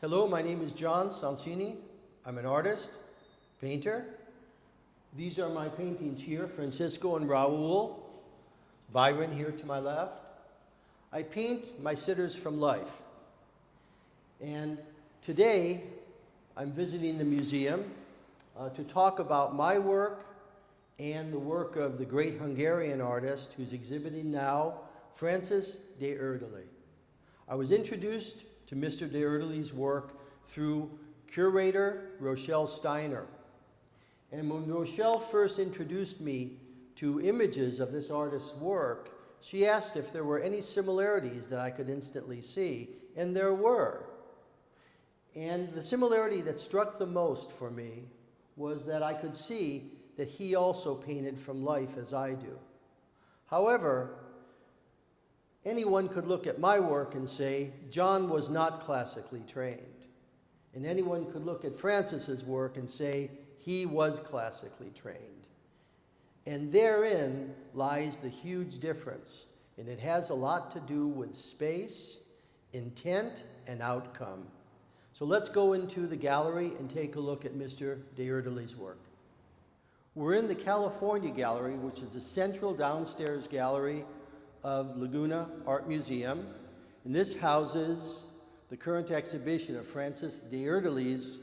Hello, my name is John Sonsini. I'm an artist, painter. These are my paintings here, Francisco and Raul, Byron here to my left. I paint my sitters from life. And today, I'm visiting the museum to talk about my work and the work of the great Hungarian artist who's exhibiting now, Francis de Ederly. I was introduced to Mr. de Ederly's work through curator Rochelle Steiner. And when Rochelle first introduced me to images of this artist's work, she asked if there were any similarities that I could instantly see, and there were. And the similarity that struck the most for me was that I could see that he also painted from life as I do. However, anyone could look at my work and say, John was not classically trained. And anyone could look at Francis's work and say, he was classically trained. And therein lies the huge difference. And it has a lot to do with space, intent, and outcome. So let's go into the gallery and take a look at Mr. de Ederly's work. We're in the California Gallery, which is the central downstairs gallery of Laguna Art Museum, and this houses the current exhibition of Francis de Ederly's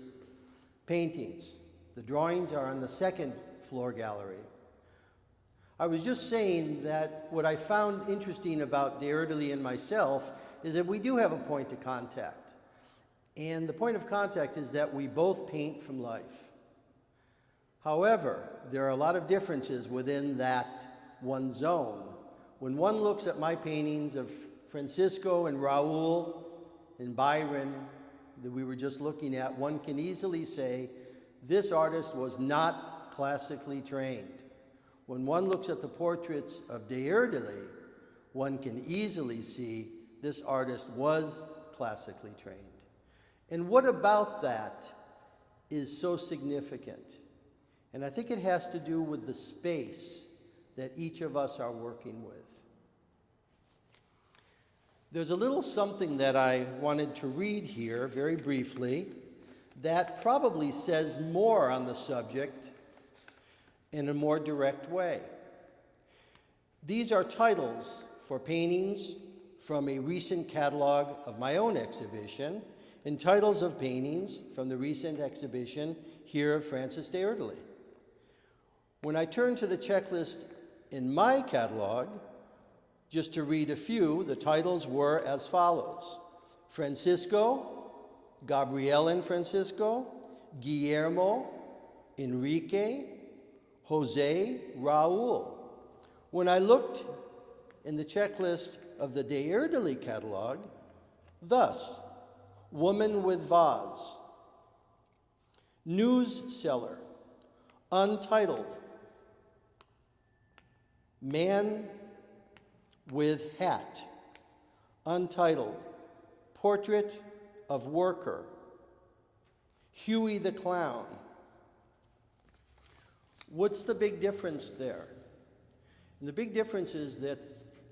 paintings. The drawings are on the second floor gallery. I was just saying that what I found interesting about de Ederly and myself is that we do have a point of contact. And the point of contact is that we both paint from life. However, there are a lot of differences within that one zone. When one looks at my paintings of Francisco and Raul and Byron that we were just looking at, one can easily say this artist was not classically trained. When one looks at the portraits of de Ederly, one can easily see this artist was classically trained. And what about that is so significant? And I think it has to do with the space that each of us are working with. There's a little something that I wanted to read here very briefly that probably says more on the subject in a more direct way. These are titles for paintings from a recent catalog of my own exhibition and titles of paintings from the recent exhibition here of Francis de Ederly. When I turn to the checklist in my catalog, just to read a few, the titles were as follows: Francisco, Gabriel and Francisco, Guillermo, Enrique, Jose, Raul. When I looked in the checklist of the de Ederly catalog, thus, woman with vase, news seller, untitled, man with hat, untitled, portrait of worker, Huey the Clown. What's the big difference there? And the big difference is that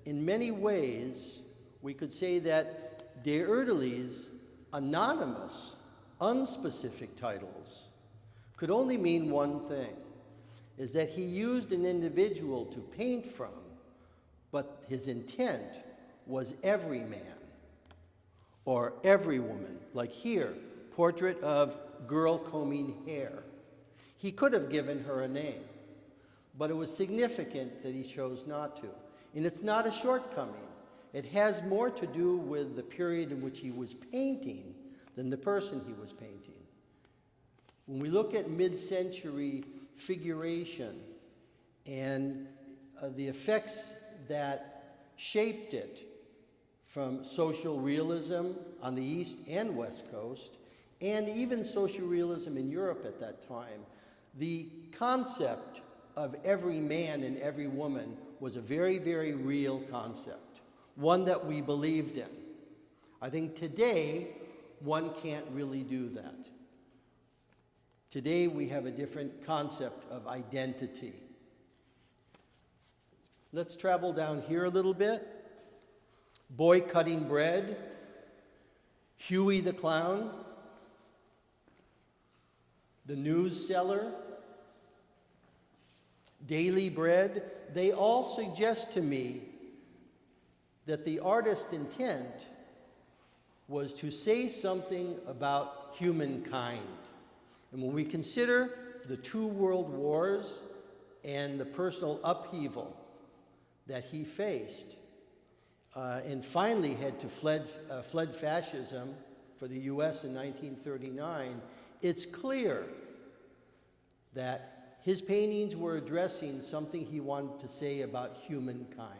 in many ways, we could say that de Ederly's anonymous, unspecific titles could only mean one thing, is that he used an individual to paint from, but his intent was every man or every woman. Like here, portrait of girl combing hair. He could have given her a name, but it was significant that he chose not to. And it's not a shortcoming. It has more to do with the period in which he was painting than the person he was painting. When we look at mid-century figuration and the effects that shaped it from social realism on the East and West Coast, and even social realism in Europe at that time, the concept of every man and every woman was a very, very real concept, one that we believed in. I think today, one can't really do that. Today, we have a different concept of identity. Let's travel down here a little bit. Boy cutting bread, Huey the Clown, The News Seller, Daily Bread, they all suggest to me that the artist's intent was to say something about humankind. And when we consider the two world wars and the personal upheaval that he faced, and finally had to fled fascism for the US in 1939, it's clear that his paintings were addressing something he wanted to say about humankind.